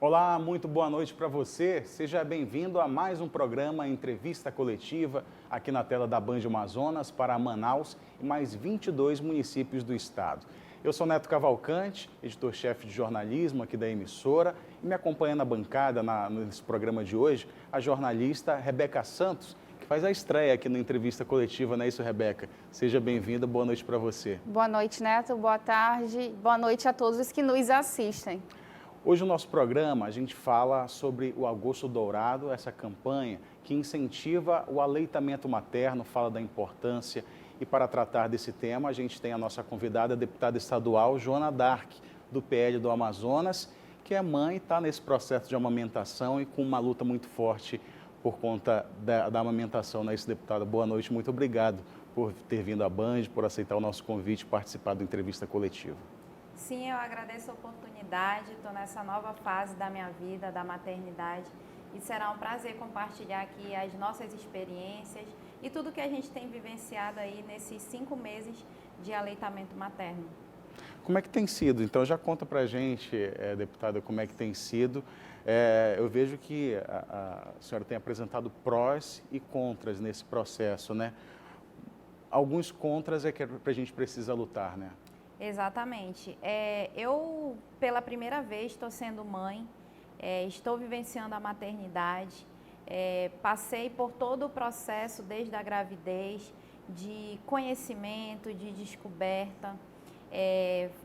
Olá, muito boa noite para você. Seja bem-vindo a mais um programa Entrevista Coletiva aqui na tela da Band Amazonas para Manaus e mais 22 municípios do estado. Eu sou Neto Cavalcante, editor-chefe de jornalismo aqui da emissora, e me acompanha na bancada nesse programa de hoje a jornalista Rebeca Santos, que faz a estreia aqui na Entrevista Coletiva, não é isso, Rebeca? Seja bem-vinda, boa noite para você. Boa noite, Neto, boa tarde, boa noite a todos os que nos assistem. Hoje no nosso programa a gente fala sobre o Agosto Dourado, essa campanha que incentiva o aleitamento materno, fala da importância. E para tratar desse tema a gente tem a nossa convidada, a deputada estadual Joana Dark, do PL do Amazonas, que é mãe e está nesse processo de amamentação e com uma luta muito forte por conta da amamentação, não é isso, deputada? Boa noite, muito obrigado por ter vindo à Band, por aceitar o nosso convite e participar da entrevista coletiva. Sim, eu agradeço a oportunidade, estou nessa nova fase da minha vida, da maternidade, e será um prazer compartilhar aqui as nossas experiências e tudo que a gente tem vivenciado aí nesses 5 meses de aleitamento materno. Como é que tem sido? Então já conta pra gente, deputada, como é que tem sido. Eu vejo que a senhora tem apresentado prós e contras nesse processo, né? Alguns contras é que a gente precisa lutar, né? Exatamente. Eu, pela primeira vez, estou sendo mãe, estou vivenciando a maternidade, passei por todo o processo desde a gravidez, de conhecimento, de descoberta,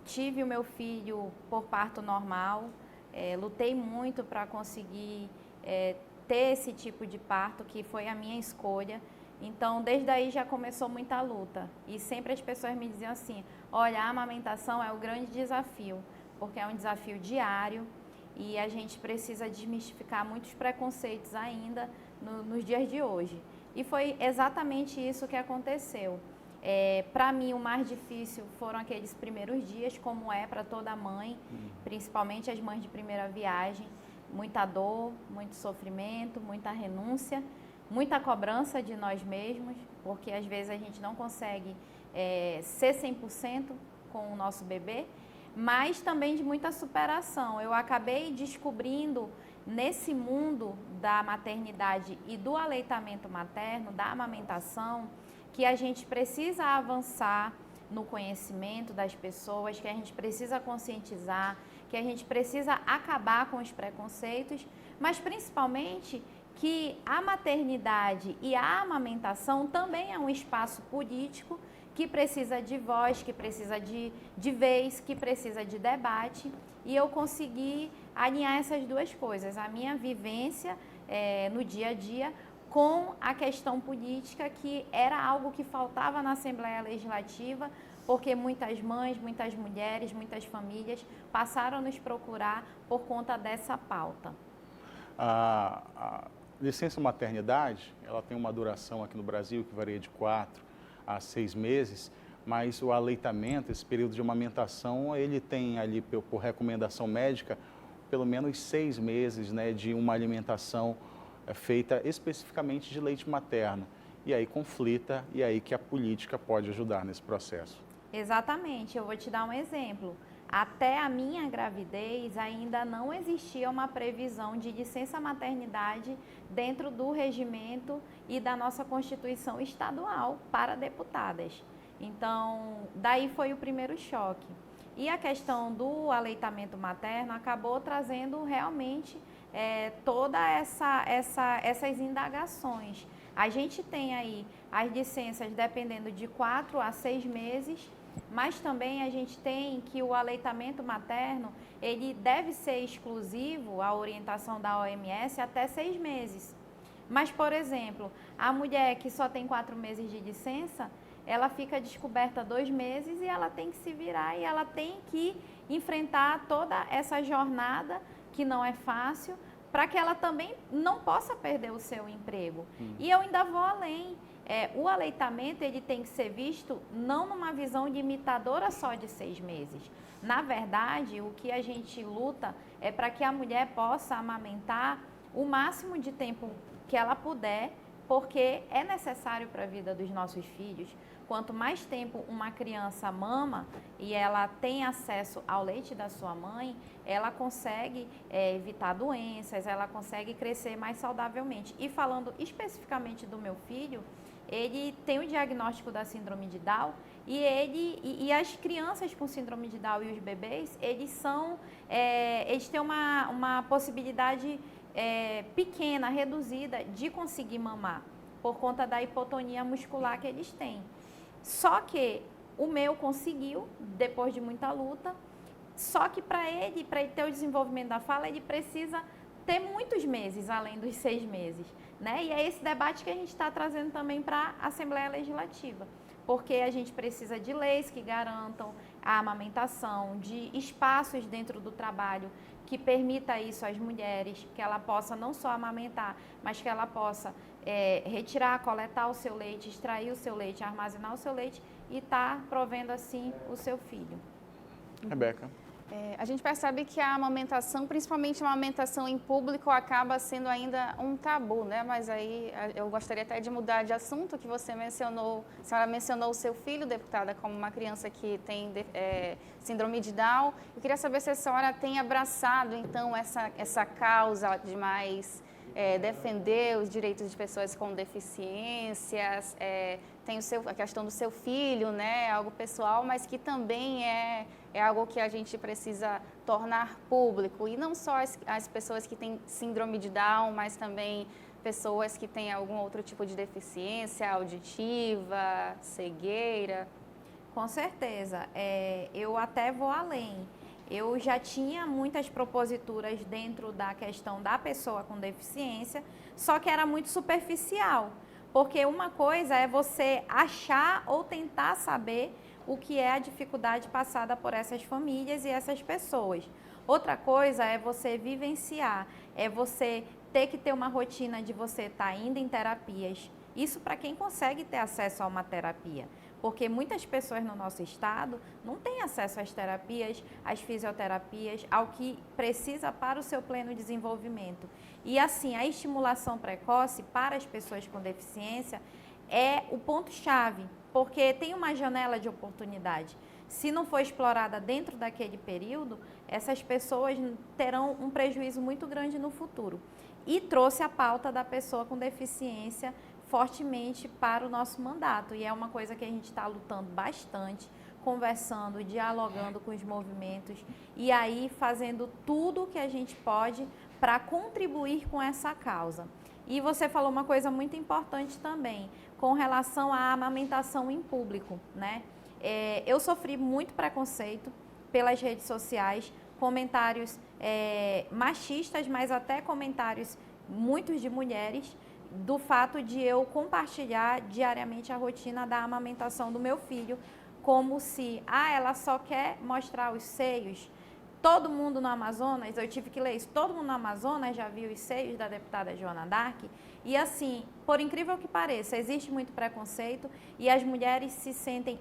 tive o meu filho por parto normal, lutei muito para conseguir ter esse tipo de parto, que foi a minha escolha. Então, desde aí já começou muita luta e sempre as pessoas me diziam assim, olha, a amamentação é o grande desafio, porque é um desafio diário e a gente precisa desmistificar muitos preconceitos ainda nos dias de hoje. E foi exatamente isso que aconteceu. Para mim, o mais difícil foram aqueles primeiros dias, como é para toda mãe, principalmente as mães de primeira viagem, muita dor, muito sofrimento, muita renúncia, muita cobrança de nós mesmos, porque às vezes a gente não consegue ser 100% com o nosso bebê, mas também de muita superação. Eu acabei descobrindo nesse mundo da maternidade e do aleitamento materno, da amamentação, que a gente precisa avançar no conhecimento das pessoas, que a gente precisa conscientizar, que a gente precisa acabar com os preconceitos, mas principalmente que a maternidade e a amamentação também é um espaço político que precisa de voz, que precisa de vez, que precisa de debate. E eu consegui alinhar essas duas coisas, a minha vivência no dia a dia com a questão política, que era algo que faltava na Assembleia Legislativa, porque muitas mães, muitas mulheres, muitas famílias passaram a nos procurar por conta dessa pauta. A licença maternidade, ela tem uma duração aqui no Brasil que varia de 4 a 6 meses, mas o aleitamento, esse período de amamentação, ele tem ali, por recomendação médica, pelo menos 6 meses, né, de uma alimentação feita especificamente de leite materno. E aí conflita, e aí que a política pode ajudar nesse processo. Exatamente, eu vou te dar um exemplo. Até a minha gravidez ainda não existia uma previsão de licença maternidade dentro do regimento e da nossa Constituição estadual para deputadas. Então, daí foi o primeiro choque. E a questão do aleitamento materno acabou trazendo realmente toda essas indagações. A gente tem aí as licenças dependendo de 4 a 6 meses, mas também a gente tem que o aleitamento materno, ele deve ser exclusivo, a orientação da OMS, até 6 meses. Mas, por exemplo, a mulher que só tem 4 meses de licença, ela fica descoberta 2 meses e ela tem que se virar e ela tem que enfrentar toda essa jornada, que não é fácil, para que ela também não possa perder o seu emprego. E eu ainda vou além. O aleitamento ele tem que ser visto não numa visão limitadora só de 6 meses. Na verdade, o que a gente luta é para que a mulher possa amamentar o máximo de tempo que ela puder, porque é necessário para a vida dos nossos filhos, quanto mais tempo uma criança mama e ela tem acesso ao leite da sua mãe, ela consegue evitar doenças, ela consegue crescer mais saudavelmente. E falando especificamente do meu filho, ele tem o diagnóstico da síndrome de Down e as crianças com síndrome de Down e os bebês, eles têm uma possibilidade pequena, reduzida de conseguir mamar, por conta da hipotonia muscular que eles têm. Só que o meu conseguiu, depois de muita luta, só que para ele ter o desenvolvimento da fala, ele precisa ter muitos meses, além dos 6 meses. Né? E é esse debate que a gente está trazendo também para a Assembleia Legislativa, porque a gente precisa de leis que garantam a amamentação, de espaços dentro do trabalho que permita isso às mulheres, que ela possa não só amamentar, mas que ela possa retirar, coletar o seu leite, extrair o seu leite, armazenar o seu leite e estar provendo assim o seu filho. Rebeca. A gente percebe que a amamentação, principalmente a amamentação em público, acaba sendo ainda um tabu, né? Mas aí eu gostaria até de mudar de assunto, que você mencionou, a senhora mencionou o seu filho, deputada, como uma criança que tem síndrome de Down. Eu queria saber se a senhora tem abraçado, então, essa causa de mais defender os direitos de pessoas com deficiências, tem a questão do seu filho, né? Algo pessoal, mas que também é algo que a gente precisa tornar público. E não só as pessoas que têm síndrome de Down, mas também pessoas que têm algum outro tipo de deficiência auditiva, cegueira. Com certeza. Eu até vou além. Eu já tinha muitas proposituras dentro da questão da pessoa com deficiência, só que era muito superficial. Porque uma coisa é você achar ou tentar saber o que é a dificuldade passada por essas famílias e essas pessoas. Outra coisa é você vivenciar, é você ter que ter uma rotina de você estar indo em terapias. Isso para quem consegue ter acesso a uma terapia. Porque muitas pessoas no nosso estado não têm acesso às terapias, às fisioterapias, ao que precisa para o seu pleno desenvolvimento. E assim, a estimulação precoce para as pessoas com deficiência é o ponto-chave, porque tem uma janela de oportunidade. Se não for explorada dentro daquele período, essas pessoas terão um prejuízo muito grande no futuro. E trouxe a pauta da pessoa com deficiência fortemente para o nosso mandato. E é uma coisa que a gente está lutando bastante, conversando, dialogando com os movimentos e aí fazendo tudo o que a gente pode para contribuir com essa causa. E você falou uma coisa muito importante também, com relação à amamentação em público, né? Eu sofri muito preconceito pelas redes sociais, comentários machistas, mas até comentários muitos de mulheres, do fato de eu compartilhar diariamente a rotina da amamentação do meu filho, como se, ela só quer mostrar os seios. Todo mundo no Amazonas, eu tive que ler isso, todo mundo no Amazonas já viu os seios da deputada Joana Dark. E assim, por incrível que pareça, existe muito preconceito e as mulheres se sentem,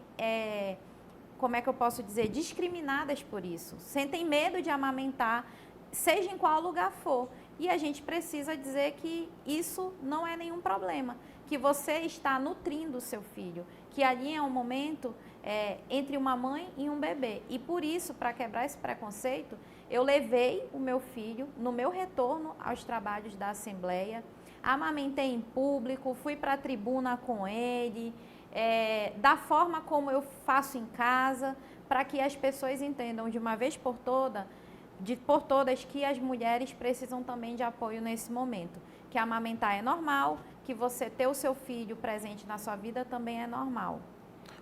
como é que eu posso dizer, discriminadas por isso. Sentem medo de amamentar, seja em qual lugar for. E a gente precisa dizer que isso não é nenhum problema, que você está nutrindo o seu filho, que ali é um momento entre uma mãe e um bebê. E por isso, para quebrar esse preconceito, eu levei o meu filho no meu retorno aos trabalhos da Assembleia, amamentei em público, fui para a tribuna com ele, da forma como eu faço em casa, para que as pessoas entendam de uma vez por todas que as mulheres precisam também de apoio nesse momento, que amamentar é normal, que você ter o seu filho presente na sua vida também é normal.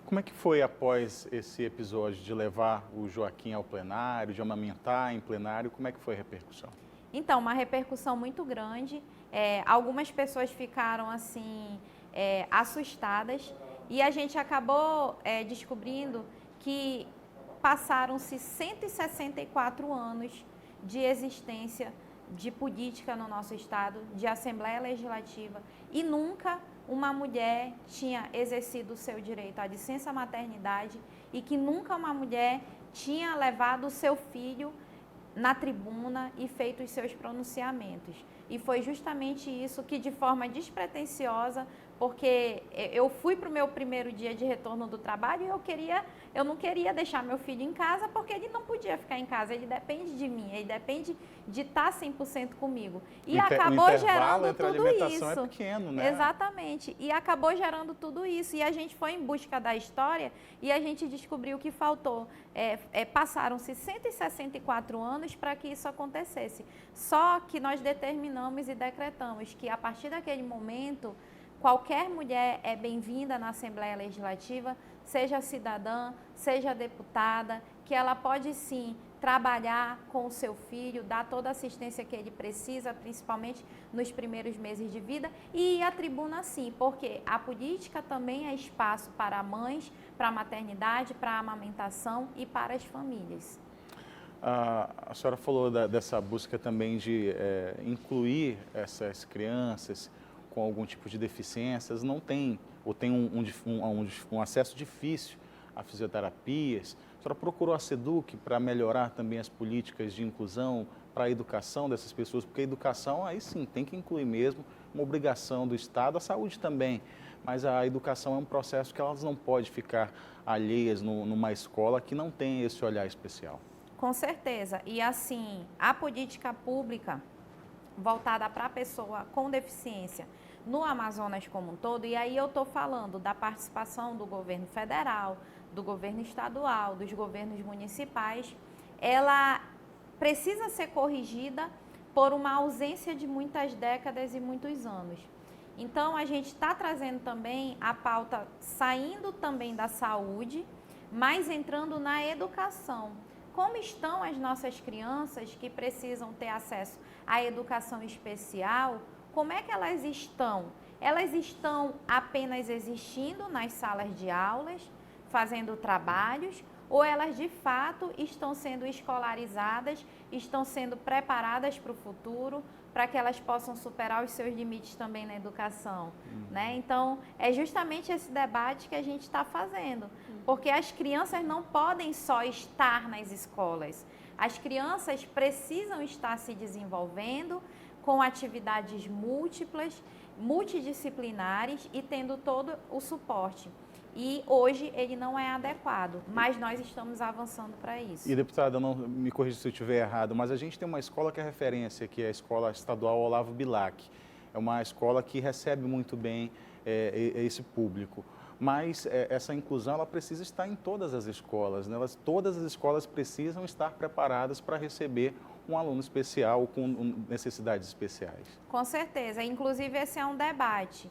Como é que foi após esse episódio de levar o Joaquim ao plenário, de amamentar em plenário, como é que foi a repercussão? Então, uma repercussão muito grande, algumas pessoas ficaram assim, assustadas e a gente acabou descobrindo que passaram-se 164 anos de existência de política no nosso estado, de Assembleia Legislativa, e nunca uma mulher tinha exercido o seu direito à licença maternidade e que nunca uma mulher tinha levado o seu filho na tribuna e feito os seus pronunciamentos. E foi justamente isso que, de forma despretensiosa, porque eu fui para o meu primeiro dia de retorno do trabalho e eu não queria deixar meu filho em casa, porque ele não podia ficar em casa, ele depende de mim, ele depende de estar 100% comigo. E acabou gerando entre tudo a alimentação isso. é pequeno, né? Exatamente. E acabou gerando tudo isso. E a gente foi em busca da história e a gente descobriu que faltou. Passaram-se 164 anos para que isso acontecesse. Só que nós determinamos e decretamos que a partir daquele momento, qualquer mulher é bem-vinda na Assembleia Legislativa, seja cidadã, seja deputada, que ela pode sim trabalhar com o seu filho, dar toda a assistência que ele precisa, principalmente nos primeiros meses de vida, e ir à tribuna sim, porque a política também é espaço para mães, para a maternidade, para a amamentação e para as famílias. A senhora falou dessa busca também de incluir essas crianças com algum tipo de deficiências, não tem, ou tem um acesso difícil a fisioterapias. A senhora procurou a SEDUC para melhorar também as políticas de inclusão para a educação dessas pessoas, porque a educação aí sim tem que incluir mesmo, uma obrigação do Estado, a saúde também, mas a educação é um processo que elas não podem ficar alheias numa escola que não tem esse olhar especial. Com certeza, e assim, a política pública voltada para a pessoa com deficiência no Amazonas como um todo, e aí eu estou falando da participação do governo federal, do governo estadual, dos governos municipais, ela precisa ser corrigida por uma ausência de muitas décadas e muitos anos. Então, a gente está trazendo também a pauta, saindo também da saúde, mas entrando na educação. Como estão as nossas crianças que precisam ter acesso à educação especial? Como é que elas estão? Elas estão apenas existindo nas salas de aulas, fazendo trabalhos, ou elas de fato estão sendo escolarizadas, estão sendo preparadas para o futuro, para que elas possam superar os seus limites também na educação, né? Então, é justamente esse debate que a gente está fazendo, porque as crianças não podem só estar nas escolas, as crianças precisam estar se desenvolvendo com atividades múltiplas, multidisciplinares e tendo todo o suporte. E hoje ele não é adequado, mas nós estamos avançando para isso. E, deputada, não me corrija se eu estiver errado, mas a gente tem uma escola que é referência, que é a Escola Estadual Olavo Bilac. É uma escola que recebe muito bem esse público. Mas essa inclusão ela precisa estar em todas as escolas, né? Todas as escolas precisam estar preparadas para receber um aluno especial com necessidades especiais. Com certeza. Inclusive, esse é um debate.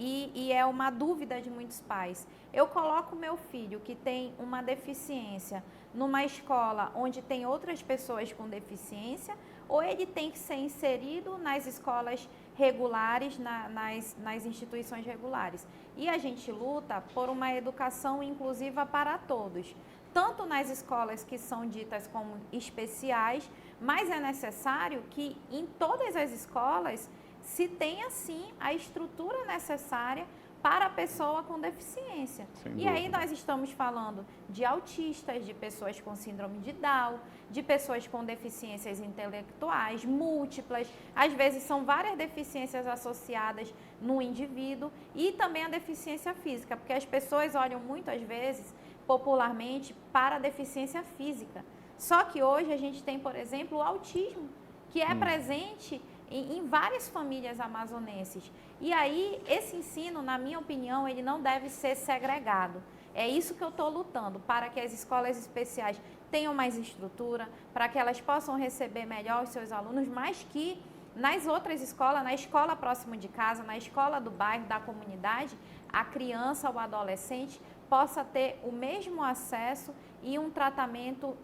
E é uma dúvida de muitos pais. Eu coloco meu filho que tem uma deficiência numa escola onde tem outras pessoas com deficiência, ou ele tem que ser inserido nas escolas regulares, nas instituições regulares. E a gente luta por uma educação inclusiva para todos, tanto nas escolas que são ditas como especiais, mas é necessário que em todas as escolas se tenha, sim, a estrutura necessária para a pessoa com deficiência. E aí nós estamos falando de autistas, de pessoas com síndrome de Down, de pessoas com deficiências intelectuais múltiplas, às vezes são várias deficiências associadas no indivíduo, e também a deficiência física, porque as pessoas olham muito, às vezes, popularmente, para a deficiência física. Só que hoje a gente tem, por exemplo, o autismo, que é presente em várias famílias amazonenses. E aí, esse ensino, na minha opinião, ele não deve ser segregado. É isso que eu estou lutando, para que as escolas especiais tenham mais estrutura, para que elas possam receber melhor os seus alunos, mas que nas outras escolas, na escola próxima de casa, na escola do bairro, da comunidade, a criança ou adolescente possa ter o mesmo acesso e um tratamento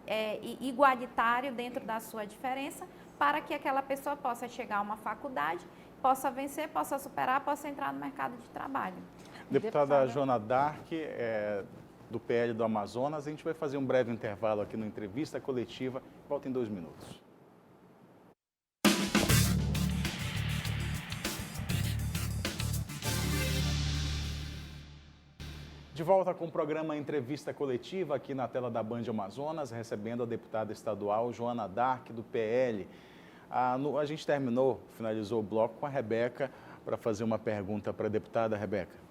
igualitário dentro da sua diferença, para que aquela pessoa possa chegar a uma faculdade, possa vencer, possa superar, possa entrar no mercado de trabalho. Deputada Joana Dark, do PL do Amazonas, a gente vai fazer um breve intervalo aqui no Entrevista Coletiva. Volta em 2 minutos. De volta com o programa Entrevista Coletiva aqui na tela da Band Amazonas, recebendo a deputada estadual Joana Dark, do PL. A gente finalizou o bloco com a Rebeca para fazer uma pergunta para a deputada Rebeca.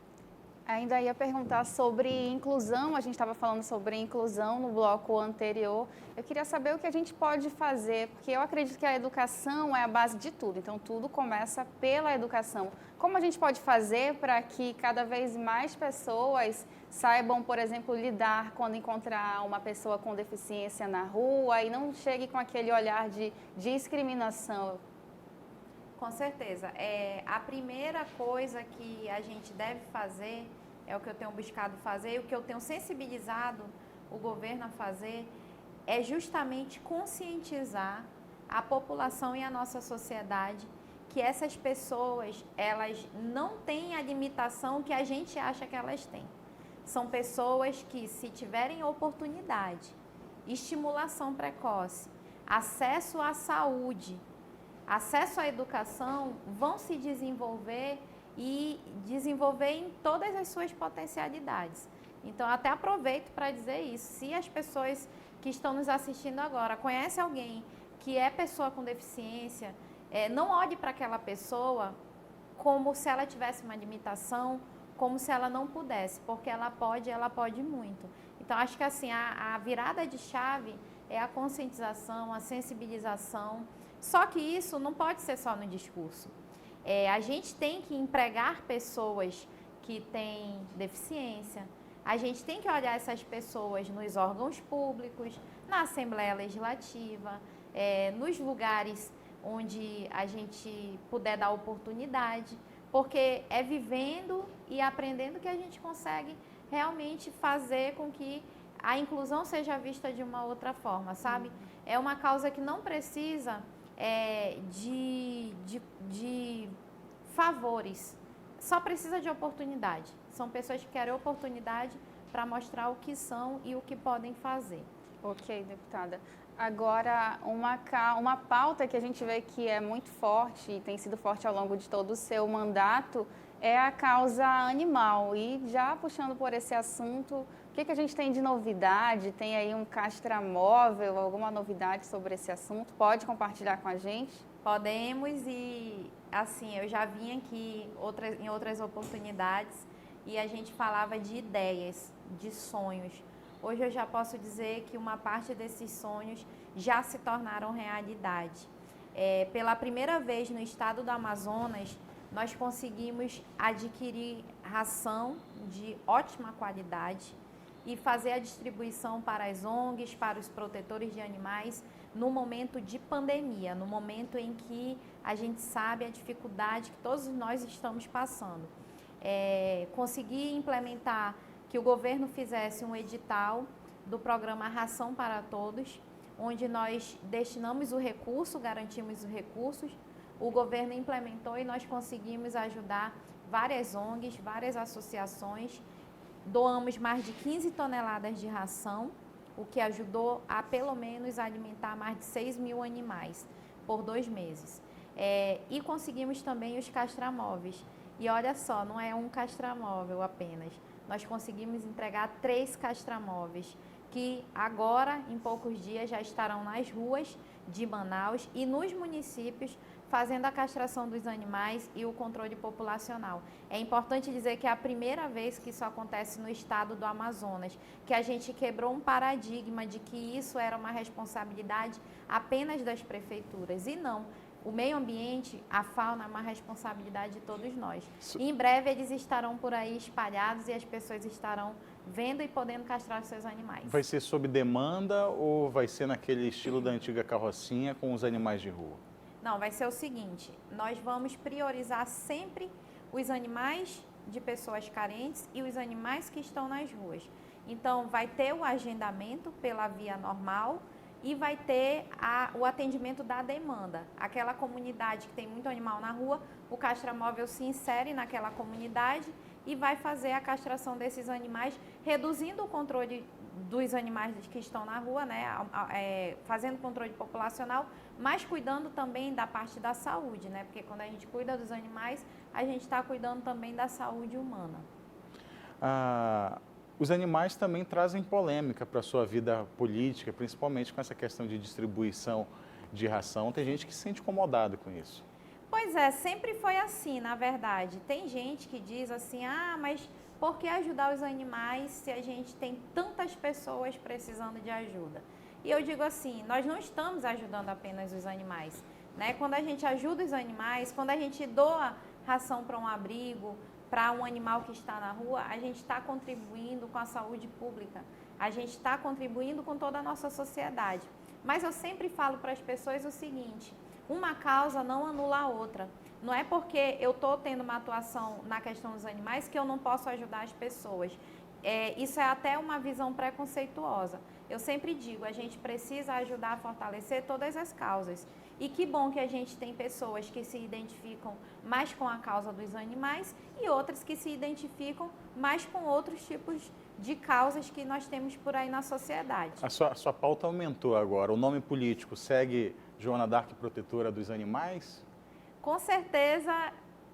Ainda ia perguntar sobre inclusão, a gente estava falando sobre inclusão no bloco anterior. Eu queria saber o que a gente pode fazer, porque eu acredito que a educação é a base de tudo, então tudo começa pela educação. Como a gente pode fazer para que cada vez mais pessoas saibam, por exemplo, lidar quando encontrar uma pessoa com deficiência na rua e não chegue com aquele olhar de discriminação? Com certeza. A primeira coisa que a gente deve fazer, é o que eu tenho buscado fazer, e o que eu tenho sensibilizado o governo a fazer, é justamente conscientizar a população e a nossa sociedade que essas pessoas, elas não têm a limitação que a gente acha que elas têm. São pessoas que, se tiverem oportunidade, estimulação precoce, acesso à saúde, acesso à educação, vão se desenvolver e desenvolver em todas as suas potencialidades. Então, até aproveito para dizer isso. Se as pessoas que estão nos assistindo agora conhecem alguém que é pessoa com deficiência, não olhe para aquela pessoa como se ela tivesse uma limitação, como se ela não pudesse, porque ela pode muito. Então, acho que assim, a virada de chave é a conscientização, a sensibilização. Só que isso não pode ser só no discurso. A gente tem que empregar pessoas que têm deficiência, a gente tem que olhar essas pessoas nos órgãos públicos, na Assembleia Legislativa, nos lugares onde a gente puder dar oportunidade, porque é vivendo e aprendendo que a gente consegue realmente fazer com que a inclusão seja vista de uma outra forma, sabe? É uma causa que não precisa de favores, só precisa de oportunidade. São pessoas que querem oportunidade para mostrar o que são e o que podem fazer. Ok, deputada. Agora, uma pauta que a gente vê que é muito forte e tem sido forte ao longo de todo o seu mandato é a causa animal. E já puxando por esse assunto, o que a gente tem de novidade? Tem aí um castramóvel, alguma novidade sobre esse assunto? Pode compartilhar com a gente? Podemos e, assim, eu já vim aqui em outras oportunidades e a gente falava de ideias, de sonhos. Hoje eu já posso dizer que uma parte desses sonhos já se tornaram realidade. Pela primeira vez no estado do Amazonas, nós conseguimos adquirir ração de ótima qualidade e fazer a distribuição para as ONGs, para os protetores de animais, no momento de pandemia, no momento em que a gente sabe a dificuldade que todos nós estamos passando. Conseguir implementar que o governo fizesse um edital do programa Ração para Todos, onde nós destinamos o recurso, garantimos os recursos, o governo implementou e nós conseguimos ajudar várias ONGs, várias associações, doamos mais de 15 toneladas de ração, o que ajudou a pelo menos alimentar mais de 6 mil animais por 2 meses. E conseguimos também os castramóveis. E olha só, não é um castramóvel apenas. Nós conseguimos entregar 3 castramóveis, que agora, em poucos dias, já estarão nas ruas de Manaus e nos municípios, fazendo a castração dos animais e o controle populacional. É importante dizer que é a primeira vez que isso acontece no estado do Amazonas, que a gente quebrou um paradigma de que isso era uma responsabilidade apenas das prefeituras, e não. O meio ambiente, a fauna, é uma responsabilidade de todos nós. E em breve eles estarão por aí espalhados e as pessoas estarão vendo e podendo castrar os seus animais. Vai ser sob demanda ou vai ser naquele estilo da antiga carrocinha com os animais de rua? Não, vai ser o seguinte, nós vamos priorizar sempre os animais de pessoas carentes e os animais que estão nas ruas. Então, vai ter o agendamento pela via normal e vai ter o atendimento da demanda. Aquela comunidade que tem muito animal na rua, o castramóvel se insere naquela comunidade e vai fazer a castração desses animais, reduzindo o controle dos animais que estão na rua, né, fazendo controle populacional, mas cuidando também da parte da saúde, né, porque quando a gente cuida dos animais, a gente está cuidando também da saúde humana. Os animais também trazem polêmica para a sua vida política, principalmente com essa questão de distribuição de ração. Tem gente que se sente incomodado com isso. Pois é, sempre foi assim, na verdade. Tem gente que diz assim, mas por que ajudar os animais se a gente tem tantas pessoas precisando de ajuda? E eu digo assim, nós não estamos ajudando apenas os animais, né? Quando a gente ajuda os animais, quando a gente doa ração para um abrigo, para um animal que está na rua, a gente está contribuindo com a saúde pública, a gente está contribuindo com toda a nossa sociedade. Mas eu sempre falo para as pessoas o seguinte, uma causa não anula a outra. Não é porque eu estou tendo uma atuação na questão dos animais que eu não posso ajudar as pessoas. Isso é até uma visão preconceituosa. Eu sempre digo, a gente precisa ajudar a fortalecer todas as causas. E que bom que a gente tem pessoas que se identificam mais com a causa dos animais e outras que se identificam mais com outros tipos de causas que nós temos por aí na sociedade. A sua pauta aumentou agora. O nome político segue Joana d'Arc, protetora dos animais? Com certeza,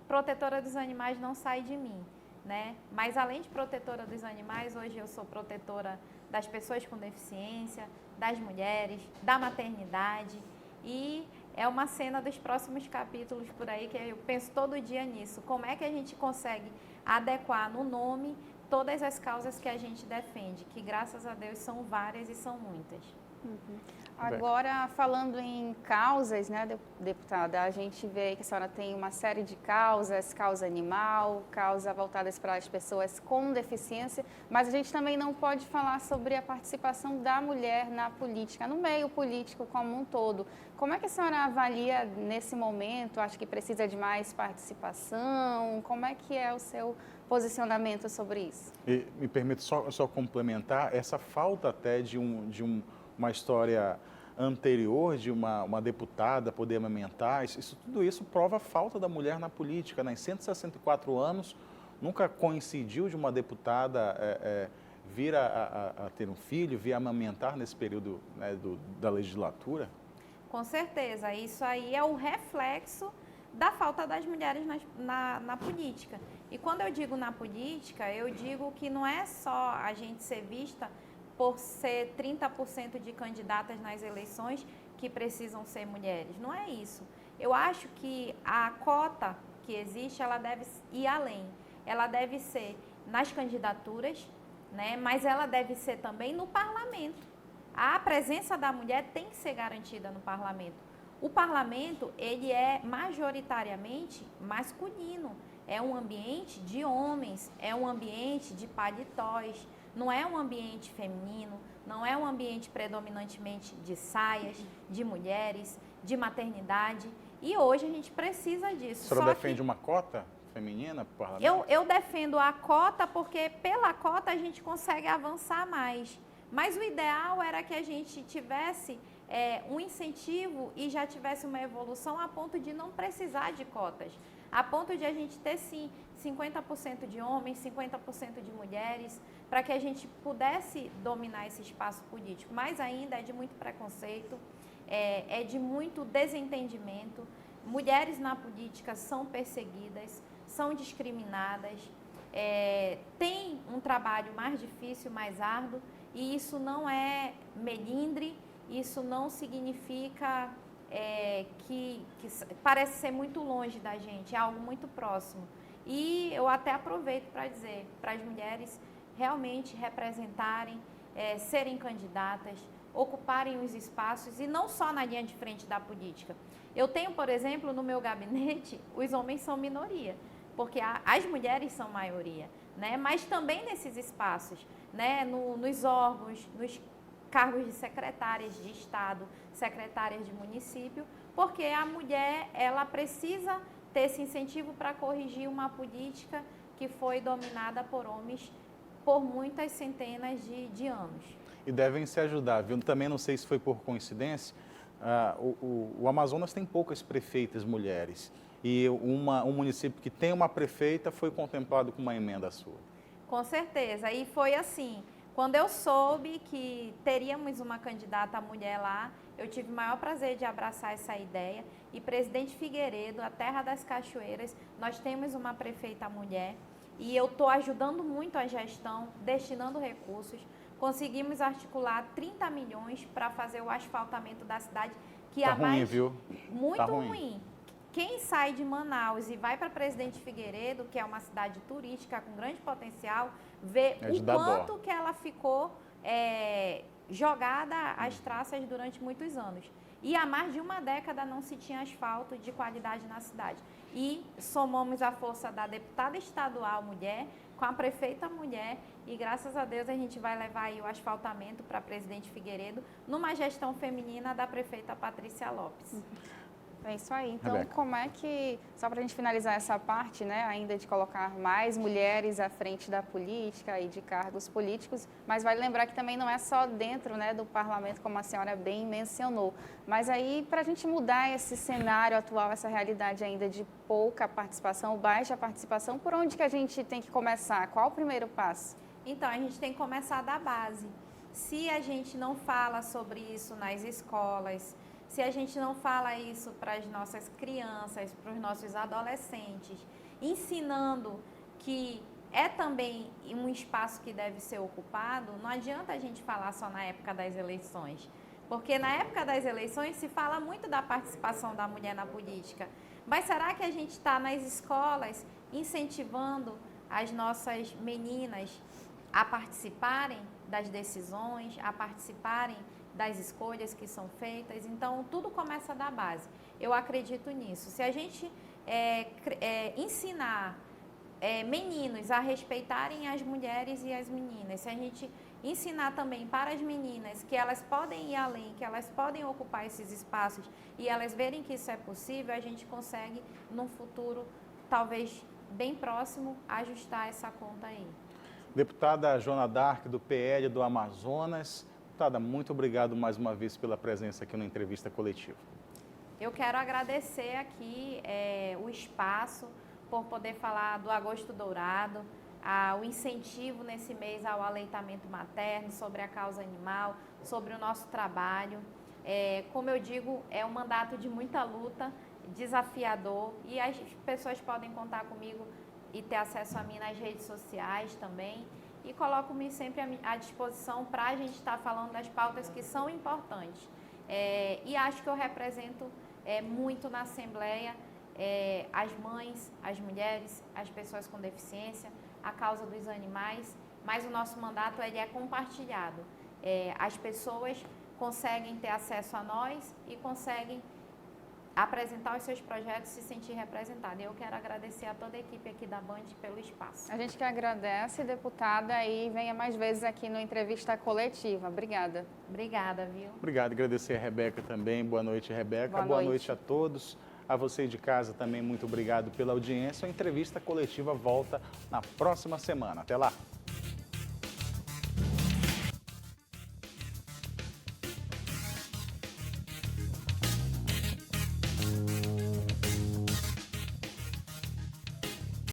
protetora dos animais não sai de mim, né? Mas além de protetora dos animais, hoje eu sou protetora das pessoas com deficiência, das mulheres, da maternidade. E é uma cena dos próximos capítulos por aí que eu penso todo dia nisso. Como é que a gente consegue adequar no nome todas as causas que a gente defende, que graças a Deus são várias e são muitas. Agora, falando em causas, né, deputada, a gente vê que a senhora tem uma série de causas, causa animal, causa voltadas para as pessoas com deficiência, mas a gente também não pode falar sobre a participação da mulher na política, no meio político como um todo. Como é que a senhora avalia nesse momento? Acho que precisa de mais participação? Como é que é o seu posicionamento sobre isso? E me permite só complementar essa falta até de uma história anterior de uma deputada poder amamentar, tudo isso prova a falta da mulher na política. Né? Em 164 anos, nunca coincidiu de uma deputada vir a ter um filho, vir a amamentar nesse período, né, da legislatura? Com certeza, isso aí é o reflexo da falta das mulheres na política. E quando eu digo na política, eu digo que não é só a gente ser vista por ser 30% de candidatas nas eleições que precisam ser mulheres. Não é isso. Eu acho que a cota que existe, ela deve ir além. Ela deve ser nas candidaturas, né? Mas ela deve ser também no parlamento. A presença da mulher tem que ser garantida no parlamento. O parlamento, ele é majoritariamente masculino. É um ambiente de homens, é um ambiente de paletós, não é um ambiente feminino, não é um ambiente predominantemente de saias, de mulheres, de maternidade. E hoje a gente precisa disso. A senhora defende uma cota feminina para o parlamento? Eu defendo a cota porque pela cota a gente consegue avançar mais. Mas o ideal era que a gente tivesse um incentivo e já tivesse uma evolução a ponto de não precisar de cotas. A ponto de a gente ter, sim, 50% de homens, 50% de mulheres, para que a gente pudesse dominar esse espaço político. Mas ainda é de muito preconceito, é de muito desentendimento. Mulheres na política são perseguidas, são discriminadas, têm um trabalho mais difícil, mais árduo, e isso não é melindre, isso não significa que parece ser muito longe da gente, é algo muito próximo. E eu até aproveito para dizer para as mulheres realmente representarem, serem candidatas, ocuparem os espaços e não só na linha de frente da política. Eu tenho, por exemplo, no meu gabinete, os homens são minoria, porque as mulheres são maioria, né? Mas também nesses espaços, né? Nos órgãos, nos cargos de secretárias de Estado, secretárias de município, porque a mulher, ela precisa ter esse incentivo para corrigir uma política que foi dominada por homens por muitas centenas de anos. E devem se ajudar, viu? Também não sei se foi por coincidência, o Amazonas tem poucas prefeitas mulheres e um município que tem uma prefeita foi contemplado com uma emenda sua. Com certeza, e foi assim, quando eu soube que teríamos uma candidata mulher lá, eu tive o maior prazer de abraçar essa ideia. E Presidente Figueiredo, a terra das cachoeiras, nós temos uma prefeita mulher e eu estou ajudando muito a gestão, destinando recursos. Conseguimos articular 30 milhões para fazer o asfaltamento da cidade, que tá há mais... ruim, viu? Muito tá ruim. quem sai de Manaus e vai para Presidente Figueiredo, que é uma cidade turística com grande potencial, vê o quanto que ela ficou jogada às traças durante muitos anos. E há mais de uma década não se tinha asfalto de qualidade na cidade. E somamos a força da deputada estadual mulher com a prefeita mulher e graças a Deus a gente vai levar aí o asfaltamento para Presidente Figueiredo numa gestão feminina da prefeita Patrícia Lopes. É isso aí. Então, Rebeca, como é que, só para a gente finalizar essa parte, né, ainda de colocar mais mulheres à frente da política e de cargos políticos, mas vale lembrar que também não é só dentro, né, do parlamento, como a senhora bem mencionou. Mas aí, para a gente mudar esse cenário atual, essa realidade ainda de pouca participação, baixa participação, por onde que a gente tem que começar? Qual o primeiro passo? Então, a gente tem que começar da base. Se a gente não fala sobre isso nas escolas, se a gente não fala isso para as nossas crianças, para os nossos adolescentes, ensinando que é também um espaço que deve ser ocupado, não adianta a gente falar só na época das eleições. Porque na época das eleições se fala muito da participação da mulher na política. Mas será que a gente está nas escolas incentivando as nossas meninas a participarem das decisões, a participarem das escolhas que são feitas? Então, tudo começa da base. Eu acredito nisso. Se a gente ensinar meninos a respeitarem as mulheres e as meninas, se a gente ensinar também para as meninas que elas podem ir além, que elas podem ocupar esses espaços e elas verem que isso é possível, a gente consegue, num futuro, talvez bem próximo, ajustar essa conta aí. Deputada Joana D'Arc, do PL do Amazonas. Deputada, muito obrigado mais uma vez pela presença aqui na entrevista coletiva. Eu quero agradecer aqui o espaço por poder falar do Agosto Dourado, o incentivo nesse mês ao aleitamento materno, sobre a causa animal, sobre o nosso trabalho. Como eu digo, é um mandato de muita luta, desafiador, e as pessoas podem contar comigo e ter acesso a mim nas redes sociais também. E coloco-me sempre à disposição para a gente estar falando das pautas que são importantes. E acho que eu represento muito na Assembleia as mães, as mulheres, as pessoas com deficiência, a causa dos animais, mas o nosso mandato ele é compartilhado. As pessoas conseguem ter acesso a nós e conseguem apresentar os seus projetos e se sentir representada. Eu quero agradecer a toda a equipe aqui da Band pelo espaço. A gente que agradece, deputada, e venha mais vezes aqui no Entrevista Coletiva. Obrigada. Obrigada, viu? Obrigado, agradecer a Rebeca também. Boa noite, Rebeca. Boa noite a todos. A você de casa também, muito obrigado pela audiência. A Entrevista Coletiva volta na próxima semana. Até lá.